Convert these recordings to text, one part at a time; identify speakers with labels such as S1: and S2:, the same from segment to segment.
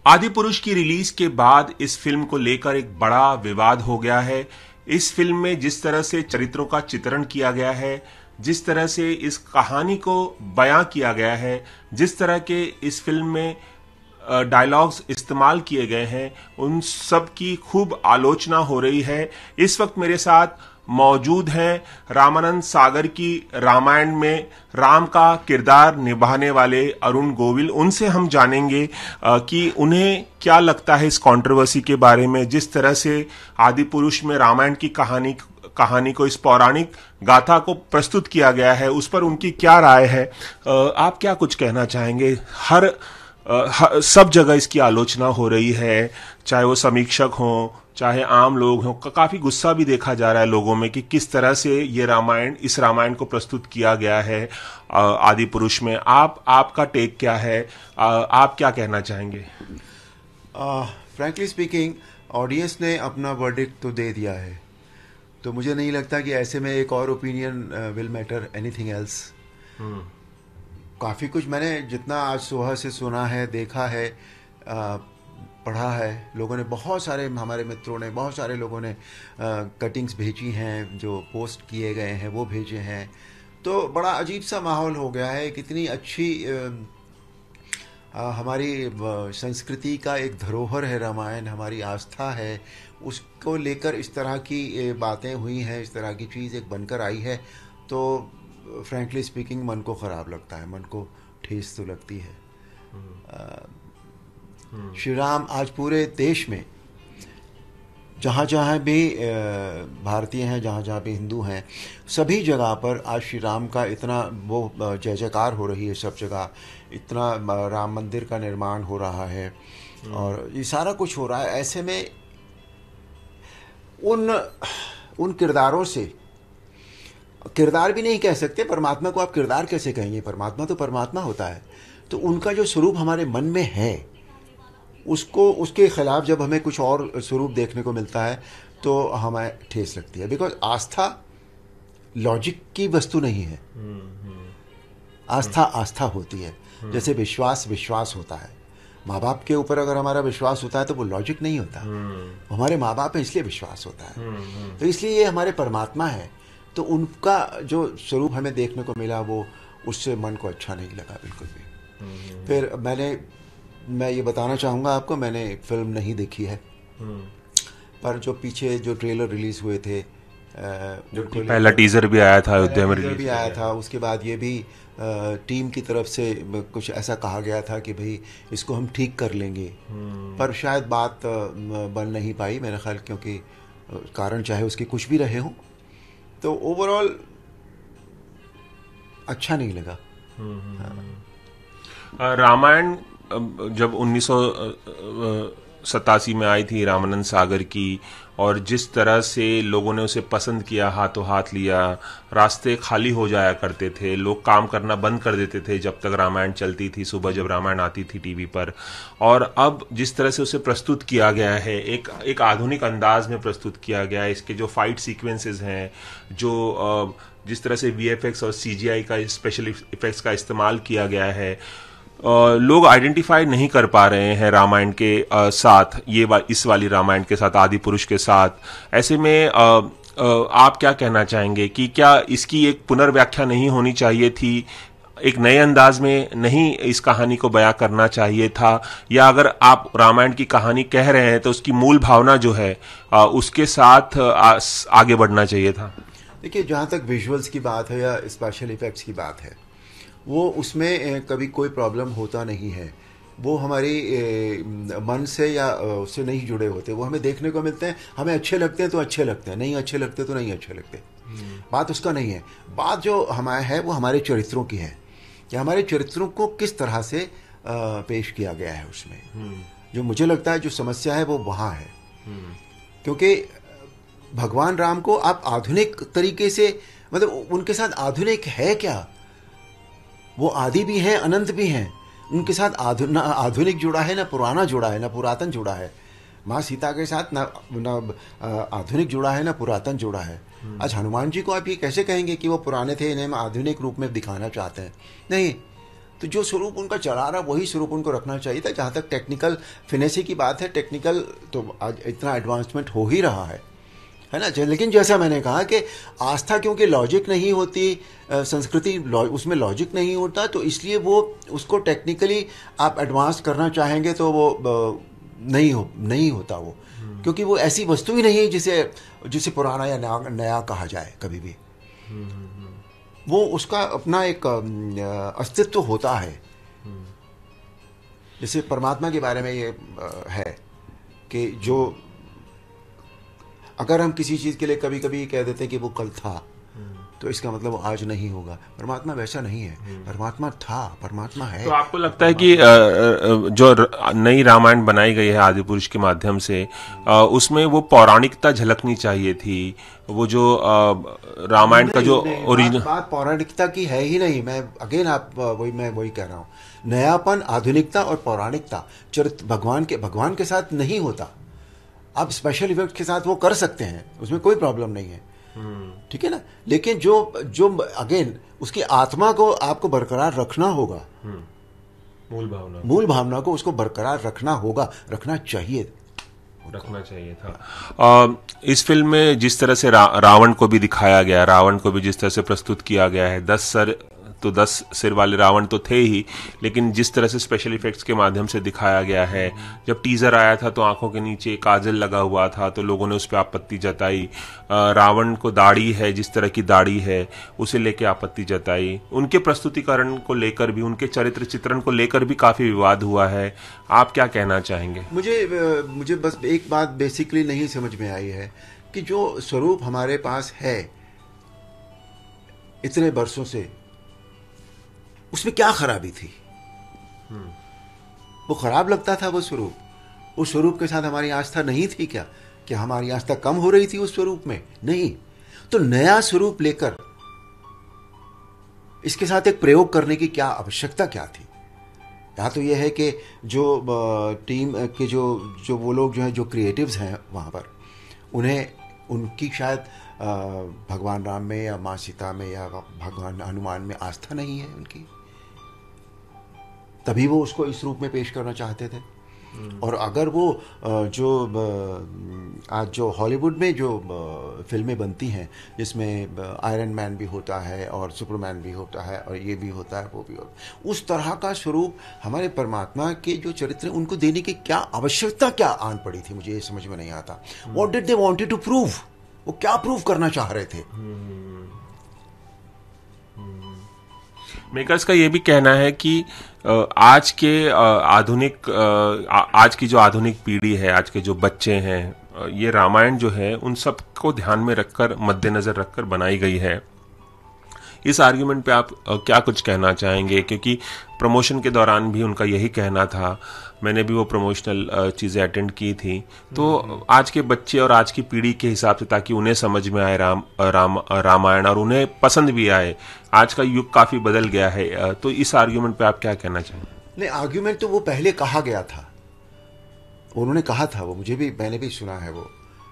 S1: आदि पुरुष की रिलीज के बाद इस फिल्म को लेकर एक बड़ा विवाद हो गया है। इस फिल्म में जिस तरह से चरित्रों का चित्रण किया गया है, जिस तरह से इस कहानी को बयां किया गया है, जिस तरह के इस फिल्म में डायलॉग्स इस्तेमाल किए गए हैं, उन सब की खूब आलोचना हो रही है। इस वक्त मेरे साथ मौजूद हैं रामानंद सागर की रामायण में राम का किरदार निभाने वाले अरुण गोविल। उनसे हम जानेंगे कि उन्हें क्या लगता है इस कंट्रोवर्सी के बारे में, जिस तरह से आदि पुरुष में रामायण की कहानी को, इस पौराणिक गाथा को प्रस्तुत किया गया है, उस पर उनकी क्या राय है। आप क्या कुछ कहना चाहेंगे? सब जगह इसकी आलोचना हो रही है, चाहे वो समीक्षक हों, चाहे आम लोग हों। काफी गुस्सा भी देखा जा रहा है लोगों में कि किस तरह से ये इस रामायण को प्रस्तुत किया गया है आदि पुरुष में। आपका टेक क्या है? आप क्या कहना चाहेंगे?
S2: फ्रैंकली स्पीकिंग, ऑडियंस ने अपना वर्डिक्ट तो दे दिया है, तो मुझे नहीं लगता कि ऐसे में एक और opinion will matter anything else. काफ़ी कुछ मैंने जितना आज सुबह से सुना है, देखा है, पढ़ा है, लोगों ने, बहुत सारे हमारे मित्रों ने, बहुत सारे लोगों ने कटिंग्स भेजी हैं, जो पोस्ट किए गए हैं वो भेजे हैं। तो बड़ा अजीब सा माहौल हो गया है। कितनी अच्छी हमारी संस्कृति का एक धरोहर है रामायण, हमारी आस्था है, उसको लेकर इस तरह की बातें हुई हैं, इस तरह की चीज़ एक बनकर आई है, तो फ्रैंकली स्पीकिंग मन को ख़राब लगता है, मन को ठेस तो लगती है। श्री राम आज पूरे देश में जहाँ जहाँ भी भारतीय हैं, जहाँ जहाँ भी हिंदू हैं, सभी जगह पर आज श्री राम का इतना वो जय जयकार हो रही है। सब जगह इतना राम मंदिर का निर्माण हो रहा है और ये सारा कुछ हो रहा है। ऐसे में उन किरदारों से, किरदार भी नहीं कह सकते, परमात्मा को आप किरदार कैसे कहेंगे? परमात्मा तो परमात्मा होता है। तो उनका जो स्वरूप हमारे मन में है, उसके खिलाफ जब हमें कुछ और स्वरूप देखने को मिलता है तो हमें ठेस लगती है। बिकॉज आस्था लॉजिक की वस्तु नहीं है। आस्था होती है, जैसे विश्वास होता है। माँ बाप के ऊपर अगर हमारा विश्वास होता है तो वो लॉजिक नहीं होता, हमारे माँ बाप हैं इसलिए विश्वास होता है। तो इसलिए ये हमारे परमात्मा है। तो उनका जो स्वरूप हमें देखने को मिला, वो उससे मन को अच्छा नहीं लगा बिल्कुल भी। फिर मैं ये बताना चाहूँगा आपको, मैंने फिल्म नहीं देखी है, पर जो पीछे जो ट्रेलर रिलीज हुए थे,
S1: जो पहला टीजर भी आया था अयोध्या में,
S2: भी आया था, उसके बाद ये भी टीम की तरफ से कुछ ऐसा कहा गया था कि भाई इसको हम ठीक कर लेंगे, पर शायद बात बन नहीं पाई मेरा ख्याल, क्योंकि कारण चाहे उसके कुछ भी रहे हों, तो ओवरऑल अच्छा नहीं लगा।
S1: रामायण जब 1987 में आई थी रामानंद सागर की, और जिस तरह से लोगों ने उसे पसंद किया, हाथों हाथ लिया, रास्ते खाली हो जाया करते थे, लोग काम करना बंद कर देते थे जब तक रामायण चलती थी, सुबह जब रामायण आती थी टीवी पर। और अब जिस तरह से उसे प्रस्तुत किया गया है, एक आधुनिक अंदाज में प्रस्तुत किया गया है, इसके जो फाइट सीक्वेंसेस हैं, जो जिस तरह से VFX और CGI का, स्पेशल इफेक्ट्स का इस्तेमाल किया गया है, लोग आइडेंटिफाई नहीं कर पा रहे हैं रामायण के साथ, इस वाली रामायण के साथ, आदि पुरुष के साथ। ऐसे में आप क्या कहना चाहेंगे कि क्या इसकी एक पुनर्व्याख्या नहीं होनी चाहिए थी? एक नए अंदाज में नहीं इस कहानी को बयां करना चाहिए था? या अगर आप रामायण की कहानी कह रहे हैं तो उसकी मूल भावना जो है उसके साथ आगे बढ़ना चाहिए था?
S2: देखिए, जहाँ तक विजुअल्स की बात है या स्पेशल इफेक्ट्स की बात है, वो उसमें कभी कोई प्रॉब्लम होता नहीं है। वो हमारी मन से या उससे नहीं जुड़े होते, वो हमें देखने को मिलते हैं, हमें अच्छे लगते हैं तो अच्छे लगते हैं, नहीं अच्छे लगते तो नहीं अच्छे लगते। बात उसका नहीं है। बात जो हमारा है वो हमारे चरित्रों की है, कि हमारे चरित्रों को किस तरह से पेश किया गया है उसमें। जो मुझे लगता है जो समस्या है वो वहाँ है, क्योंकि भगवान राम को आप आधुनिक तरीके से, मतलब उनके साथ आधुनिक है क्या? वो आदि भी हैं, अनंत भी हैं। उनके साथ ना आधुनिक जुड़ा है, ना पुराना जुड़ा है, ना पुरातन जुड़ा है। माँ सीता के साथ ना आधुनिक जुड़ा है, ना पुरातन जुड़ा है। आज हनुमान जी को आप ये कैसे कहेंगे कि वो पुराने थे, इन्हें आधुनिक रूप में दिखाना चाहते हैं? नहीं, तो जो स्वरूप उनका चला रहा वही स्वरूप उनको रखना चाहिए था। जहाँ तक टेक्निकल फिनेसी की बात है, टेक्निकल तो आज इतना एडवांसमेंट हो ही रहा है ना। लेकिन जैसा मैंने कहा कि आस्था क्योंकि लॉजिक नहीं होती, संस्कृति उसमें लॉजिक नहीं होता, तो इसलिए वो उसको टेक्निकली आप एडवांस करना चाहेंगे तो वो नहीं होता वो, क्योंकि वो ऐसी वस्तु ही नहीं है जिसे पुराना या नया कहा जाए कभी भी। वो उसका अपना एक अस्तित्व होता है। जैसे परमात्मा के बारे में ये है कि जो अगर हम किसी चीज़ के लिए कभी कभी कह देते हैं कि वो कल था, तो इसका मतलब वो आज नहीं होगा। परमात्मा वैसा नहीं है, परमात्मा था, परमात्मा है।
S1: तो आपको लगता है कि जो नई रामायण बनाई गई है आदिपुरुष के माध्यम से, उसमें वो पौराणिकता झलकनी चाहिए थी? वो जो रामायण का जो ओरिजिनल
S2: बात पौराणिकता की है ही नहीं। मैं वही कह रहा हूँ, नयापन, आधुनिकता और पौराणिकता चरित्र भगवान के साथ नहीं होता। आप स्पेशल इफेक्ट के साथ वो कर सकते हैं, उसमें कोई प्रॉब्लम नहीं है, ठीक है ना। लेकिन जो अगेन उसकी आत्मा को आपको बरकरार रखना होगा, मूल भावना को उसको बरकरार रखना होगा, रखना चाहिए
S1: था। इस फिल्म में जिस तरह से रावण को भी दिखाया गया, रावण को भी जिस तरह से प्रस्तुत किया गया है, 10 सर तो 10 सिर वाले रावण तो थे ही, लेकिन जिस तरह से स्पेशल इफेक्ट्स के माध्यम से दिखाया गया है, जब टीजर आया था तो आंखों के नीचे काजल लगा हुआ था, तो लोगों ने उस पर आपत्ति जताई। रावण को दाढ़ी है, जिस तरह की दाढ़ी है उसे लेके आपत्ति जताई। उनके प्रस्तुतिकरण को लेकर भी, उनके चरित्र चित्रण को लेकर भी काफी विवाद हुआ है। आप क्या कहना चाहेंगे?
S2: मुझे बस एक बात बेसिकली नहीं समझ में आई है कि जो स्वरूप हमारे पास है इतने बरसों से, उसमें क्या खराबी थी? वो खराब लगता था वो स्वरूप? उस स्वरूप के साथ हमारी आस्था नहीं थी क्या? क्या हमारी आस्था कम हो रही थी उस स्वरूप में? नहीं। तो नया स्वरूप लेकर इसके साथ एक प्रयोग करने की क्या आवश्यकता क्या थी? या तो यह है कि जो टीम के जो वो लोग जो हैं, जो क्रिएटिव्स हैं वहाँ पर, उनकी शायद भगवान राम में या माँ सीता में या भगवान हनुमान में आस्था नहीं है उनकी, तभी वो उसको इस रूप में पेश करना चाहते थे। और अगर वो आज जो हॉलीवुड में जो फिल्में बनती हैं, जिसमें आयरन मैन भी होता है और सुपरमैन भी होता है और ये भी होता है वो भी होता है, उस तरह का स्वरूप हमारे परमात्मा के जो चरित्र उनको देने की क्या आवश्यकता क्या आन पड़ी थी? मुझे ये समझ में नहीं आता। What did they wanted to prove? वो क्या प्रूव करना चाह रहे थे?
S1: मेकर्स का ये भी कहना है कि आज की जो आधुनिक पीढ़ी है, आज के जो बच्चे हैं, ये रामायण जो है उन सब को ध्यान में रखकर, मद्देनजर रखकर बनाई गई है। इस आर्ग्यूमेंट पे आप क्या कुछ कहना चाहेंगे? क्योंकि प्रमोशन के दौरान भी उनका यही कहना था, मैंने भी वो प्रमोशनल चीज़ें अटेंड की थी, तो आज के बच्चे और आज की पीढ़ी के हिसाब से, ताकि उन्हें समझ में आए रामायण और उन्हें पसंद भी आए। आज का युग काफ़ी बदल गया है, तो इस आर्ग्यूमेंट पे आप क्या कहना चाहेंगे?
S2: नहीं, आर्ग्यूमेंट तो वो पहले कहा गया था, उन्होंने कहा था वो, मैंने भी सुना है वो,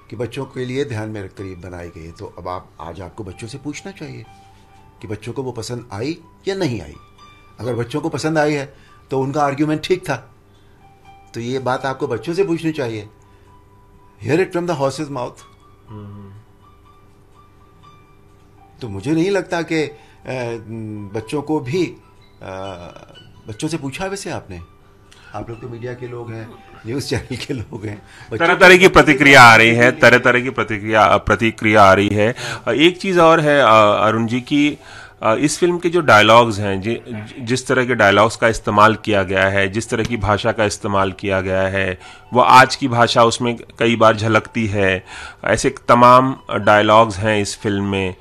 S2: कि बच्चों के लिए ध्यान में रखकर ये बनाई गई है। तो अब आज आपको बच्चों से पूछना चाहिए कि बच्चों को वो पसंद आई या नहीं आई। अगर बच्चों को पसंद आई है तो उनका आर्ग्यूमेंट ठीक था, तो ये बात आपको बच्चों से पूछनी चाहिए। Here it from the horses mouth. तो मुझे नहीं लगता कि बच्चों को भी बच्चों से पूछा। वैसे आप लोग तो मीडिया के लोग हैं, न्यूज़ चैनल के लोग हैं,
S1: तरह तरह की प्रतिक्रिया आ रही है, तरह तरह की प्रतिक्रिया आ रही है। एक चीज़ और है अरुण जी की, इस फिल्म के जो डायलॉग्स हैं, जिस तरह के डायलॉग्स का इस्तेमाल किया गया है, जिस तरह की भाषा का इस्तेमाल किया गया है, वो आज की भाषा उसमें कई बार झलकती है। ऐसे तमाम डायलॉग्स हैं इस फिल्म में,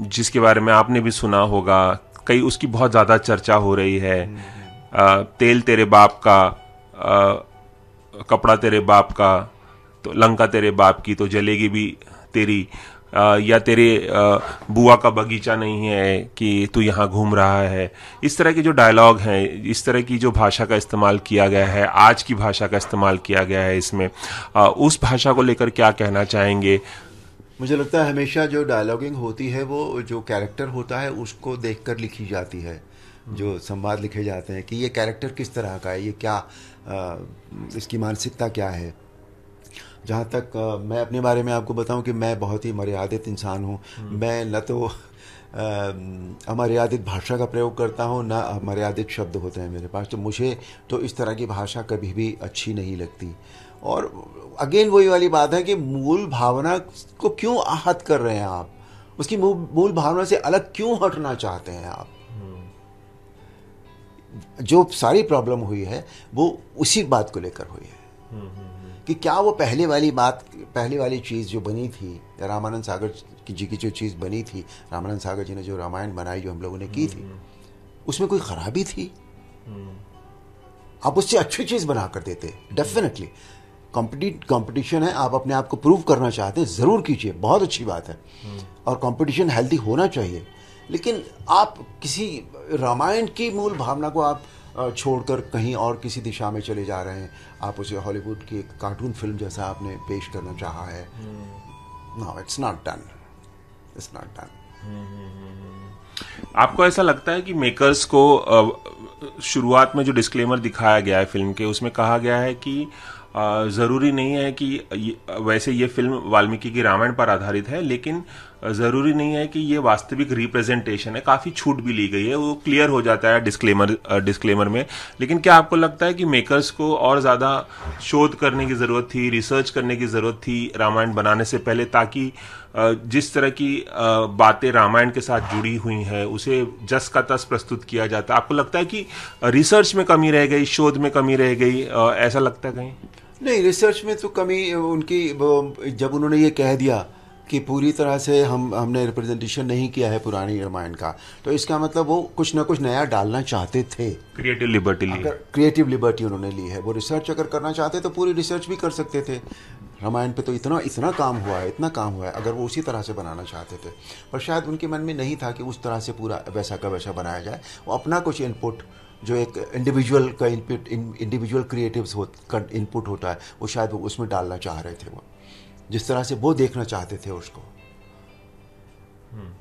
S1: जिसके बारे में आपने भी सुना होगा, उसकी बहुत ज़्यादा चर्चा हो रही है। तेल तेरे बाप का, कपड़ा तेरे बाप का, तो लंका तेरे बाप की तो जलेगी भी तेरी, या तेरे बुआ का बगीचा नहीं है कि तू यहाँ घूम रहा है। इस तरह के जो डायलॉग हैं, इस तरह की जो भाषा का इस्तेमाल किया गया है, आज की भाषा का इस्तेमाल किया गया है इसमें, उस भाषा को लेकर क्या कहना चाहेंगे?
S2: मुझे लगता है हमेशा जो डायलॉगिंग होती है वो जो कैरेक्टर होता है उसको देखकर लिखी जाती है। जो संवाद लिखे जाते हैं कि ये कैरेक्टर किस तरह का है, ये क्या इसकी मानसिकता क्या है। जहाँ तक मैं अपने बारे में आपको बताऊं कि मैं बहुत ही मर्यादित इंसान हूँ। मैं न तो अमर्यादित भाषा का प्रयोग करता हूँ, न अमर्यादित शब्द होते हैं मेरे पास, तो मुझे तो इस तरह की भाषा कभी भी अच्छी नहीं लगती। और अगेन वही वाली बात है कि मूल भावना को क्यों आहत कर रहे हैं आप, उसकी मूल भावना से अलग क्यों हटना चाहते हैं आप। जो सारी प्रॉब्लम हुई है वो उसी बात को लेकर हुई है कि क्या वो पहले वाली चीज़ जो बनी थी, रामानंद सागर जी की जो चीज़ बनी थी, रामानंद सागर जी ने जो रामायण बनाई, जो हम लोगों ने की थी, उसमें कोई खराबी थी? आप उससे अच्छी चीज़ बना कर देते। डेफिनेटली कंपटीशन है, आप अपने आप को प्रूव करना चाहते हैं, ज़रूर कीजिए, बहुत अच्छी बात है। और कंपटीशन हेल्दी होना चाहिए, लेकिन आप किसी रामायण की मूल भावना को आप छोड़कर कहीं और किसी दिशा में चले जा रहे हैं। आप उसे हॉलीवुड की एक कार्टून फिल्म जैसा आपने पेश करना चाहा है। No, it's not done, it's not done.
S1: आपको ऐसा लगता है कि मेकर्स को शुरुआत में जो डिस्क्लेमर दिखाया गया है फिल्म के, उसमें कहा गया है कि ज़रूरी नहीं है कि वैसे ये फिल्म वाल्मीकि की रामायण पर आधारित है, लेकिन ज़रूरी नहीं है कि ये वास्तविक रिप्रेजेंटेशन है, काफ़ी छूट भी ली गई है, वो क्लियर हो जाता है डिस्क्लेमर में। लेकिन क्या आपको लगता है कि मेकर्स को और ज़्यादा शोध करने की ज़रूरत थी, रिसर्च करने की ज़रूरत थी रामायण बनाने से पहले, ताकि जिस तरह की बातें रामायण के साथ जुड़ी हुई हैं उसे जस का तस प्रस्तुत किया जाता? आपको लगता है कि रिसर्च में कमी रह गई, शोध में कमी रह गई, ऐसा लगता है कहीं?
S2: नहीं, रिसर्च में तो कमी उनकी, जब उन्होंने ये कह दिया कि पूरी तरह से हमने रिप्रेजेंटेशन नहीं किया है पुरानी रामायण का, तो इसका मतलब वो कुछ ना कुछ नया डालना चाहते थे।
S1: क्रिएटिव लिबर्टी ली,
S2: क्रिएटिव लिबर्टी उन्होंने ली है। वो रिसर्च अगर करना चाहते तो पूरी रिसर्च भी कर सकते थे। रामायण पे तो इतना काम हुआ है, अगर वो उसी तरह से बनाना चाहते थे, पर शायद उनके मन में नहीं था कि उस तरह से पूरा वैसा का वैसा बनाया जाए। वो अपना कुछ इनपुट, जो एक इंडिविजुअल का इनपुट, इंडिविजुअल क्रिएटिव्स का इनपुट होता है, वो शायद वो उसमें डालना चाह रहे थे, वो जिस तरह से वो देखना चाहते थे उसको।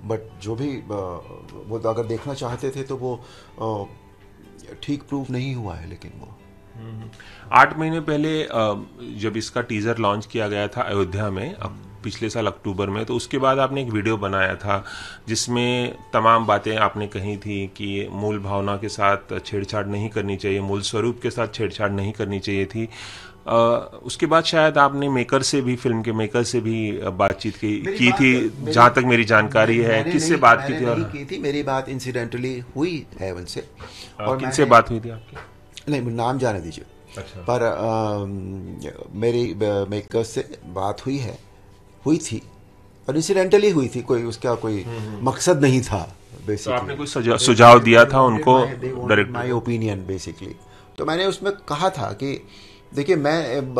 S2: बट जो भी वो तो अगर देखना चाहते थे तो वो ठीक प्रूव नहीं हुआ है। लेकिन वो
S1: 8 महीने पहले जब इसका टीजर लॉन्च किया गया था अयोध्या में, पिछले साल अक्टूबर में, तो उसके बाद आपने एक वीडियो बनाया था जिसमें तमाम बातें आपने कही थी कि मूल भावना के साथ छेड़छाड़ नहीं करनी चाहिए, मूल स्वरूप के साथ छेड़छाड़ नहीं करनी चाहिए थी। उसके बाद शायद आपने फिल्म के मेकर से भी बातचीत की थी, जहां तक मेरी जानकारी है। किससे बात की थी?
S2: और की थी, मेरी बात इंसिडेंटली हुई है उनसे।
S1: और किनसे बात हुई थी आपकी?
S2: नहीं, नाम जाने दीजिए।
S1: अच्छा।
S2: पर मेरी मेकर से बात हुई थी और इंसिडेंटली हुई थी, कोई उसका कोई मकसद नहीं था बेसिकली।
S1: तो आपने कोई सुझाव दिया था उनको? Direct
S2: my opinion basically. तो मैंने उसमें कहा था कि देखिए, मैं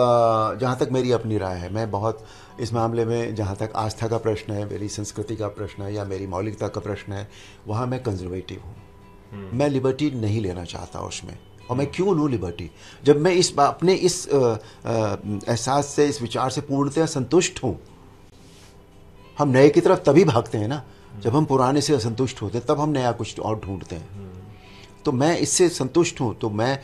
S2: जहाँ तक मेरी अपनी राय है, मैं बहुत इस मामले में, जहाँ तक आस्था का प्रश्न है, मेरी संस्कृति का प्रश्न है या मेरी मौलिकता का प्रश्न है, वहाँ मैं कंजर्वेटिव हूँ। मैं लिबर्टी नहीं लेना चाहता उसमें। और मैं क्यों लूँ लिबर्टी, जब मैं अपने इस एहसास से, इस विचार से पूर्णतः संतुष्ट हूँ। हम नए की तरफ तभी भागते हैं ना जब हम पुराने से असंतुष्ट होते हैं, तब हम नया कुछ और ढूंढते हैं। तो मैं इससे संतुष्ट हूँ, तो मैं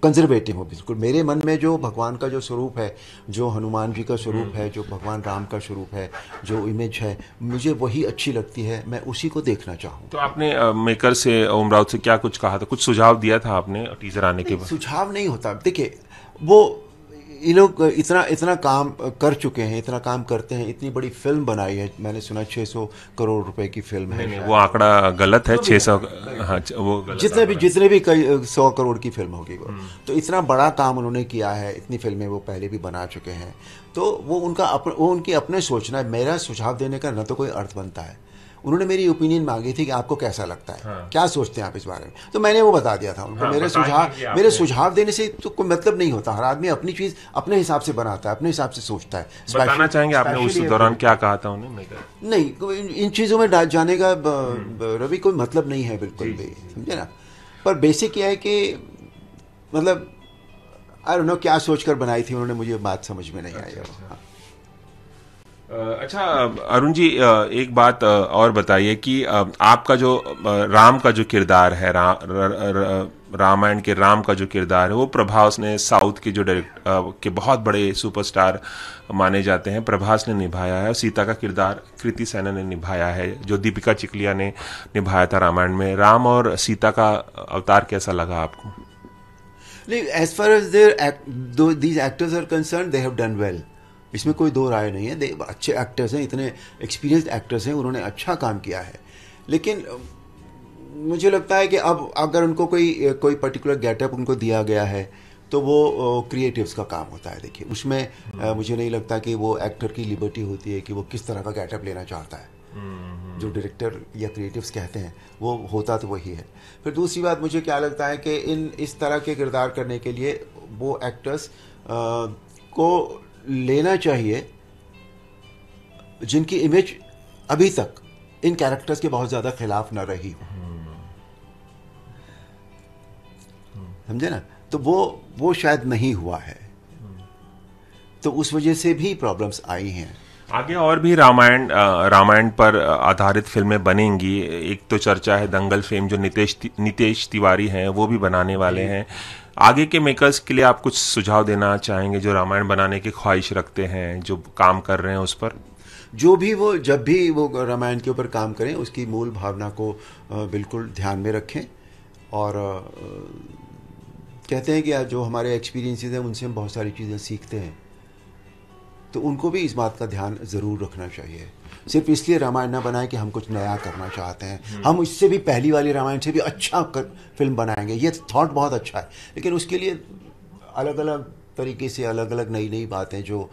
S2: कंजर्वेटिव हूँ बिल्कुल। मेरे मन में जो भगवान का जो स्वरूप है, जो हनुमान जी का स्वरूप है, जो भगवान राम का स्वरूप है, जो इमेज है, मुझे वही अच्छी लगती है, मैं उसी को देखना चाहूँ।
S1: तो आपने मेकर से, ओम राउत से क्या कुछ कहा था, कुछ सुझाव दिया था आपने टीजर आने के बाद?
S2: सुझाव नहीं होता। देखिए, वो ये लोग इतना काम कर चुके हैं, इतना काम करते हैं, इतनी बड़ी फिल्म बनाई है। मैंने सुना 600 करोड़ रुपए की फिल्म है।
S1: नहीं, वो आंकड़ा गलत है। 600, हाँ, वो गलत।
S2: जितने भी कई 100 करोड़ की फिल्म होगी वो, तो इतना बड़ा काम उन्होंने किया है, इतनी फिल्में वो पहले भी बना चुके हैं। तो वो उनकी अपने सोचना है। मेरा सुझाव देने का न तो कोई अर्थ बनता है। उन्होंने मेरी ओपिनियन मांगी थी कि आपको कैसा लगता है, हाँ। क्या सोचते हैं आप इस बारे में, तो मैंने वो बता दिया था उनको। हाँ, मेरे सुझाव देने से तो कोई मतलब नहीं होता। हर आदमी अपनी चीज अपने हिसाब से बनाता है, अपने हिसाब से सोचता है।
S1: बताना चाहेंगे आपने उस दौरान क्या कहा था उन्हें?
S2: नहीं, इन चीजों में जाने का रवि कोई मतलब नहीं है बिल्कुल भी, समझे ना। पर बेसिक यह है कि मतलब आई डोंट नो क्या सोचकर बनाई थी उन्होंने, मुझे बात समझ में नहीं आई।
S1: अच्छा अरुण जी, एक बात और बताइए कि आपका जो राम का जो किरदार है, रामायण के राम का जो किरदार है, वो प्रभास ने, साउथ के जो के बहुत बड़े सुपरस्टार माने जाते हैं, प्रभास ने निभाया है। सीता का किरदार कृति सैनन ने निभाया है, जो दीपिका चिकलिया ने निभाया था रामायण में। राम और सीता का अवतार कैसा लगा आपको?
S2: नहीं, as far as there these actors are concern, they have done well. इसमें कोई दो राय नहीं है। अच्छे एक्टर्स हैं, इतने एक्सपीरियंस्ड एक्टर्स हैं, उन्होंने अच्छा काम किया है। लेकिन मुझे लगता है कि अब अगर उनको कोई पर्टिकुलर गेटअप उनको दिया गया है तो वो क्रिएटिव्स का काम होता है। देखिए, उसमें मुझे नहीं लगता कि वो एक्टर की लिबर्टी होती है कि वो किस तरह का गेटअप लेना चाहता है। जो डायरेक्टर या क्रिएटिव्स कहते हैं वो होता तो वही है। फिर दूसरी बात, मुझे क्या लगता है कि इस तरह के किरदार करने के लिए वो एक्टर्स को लेना चाहिए जिनकी इमेज अभी तक इन कैरेक्टर्स के बहुत ज्यादा खिलाफ न रही हो। समझे ना? तो वो शायद नहीं हुआ है, तो उस वजह से भी प्रॉब्लम्स आई हैं।
S1: आगे और भी रामायण पर आधारित फिल्में बनेंगी। एक तो चर्चा है दंगल फेम जो नितेश तिवारी हैं, वो भी बनाने वाले हैं। आगे के मेकर्स के लिए आप कुछ सुझाव देना चाहेंगे जो रामायण बनाने की ख्वाहिश रखते हैं, जो काम कर रहे हैं उस पर?
S2: जब भी वो रामायण के ऊपर काम करें, उसकी मूल भावना को बिल्कुल ध्यान में रखें। और कहते हैं कि जो हमारे एक्सपीरियंसेस हैं उनसे हम बहुत सारी चीज़ें सीखते हैं, तो उनको भी इस बात का ध्यान ज़रूर रखना चाहिए। सिर्फ इसलिए रामायण ना बनाएं कि हम कुछ नया करना चाहते हैं, हम इससे भी पहली वाली रामायण से भी अच्छा फिल्म बनाएंगे, ये थॉट बहुत अच्छा है। लेकिन उसके लिए अलग अलग तरीके से अलग अलग नई नई बातें जो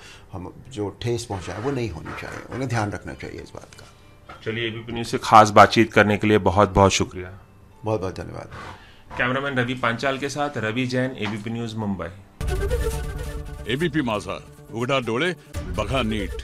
S2: ठेस पहुंचाए वो नहीं होनी चाहिए। उन्हें ध्यान रखना चाहिए इस बात का।
S1: चलिए, एबीपी न्यूज़ से खास बातचीत करने के लिए बहुत बहुत शुक्रिया।
S2: बहुत बहुत धन्यवाद।
S1: कैमरामैन रवि पांचाल के साथ Ravi Jain, ABP news, Mumbai.
S3: ABP Majha, उघडा डोळे बघा नीट।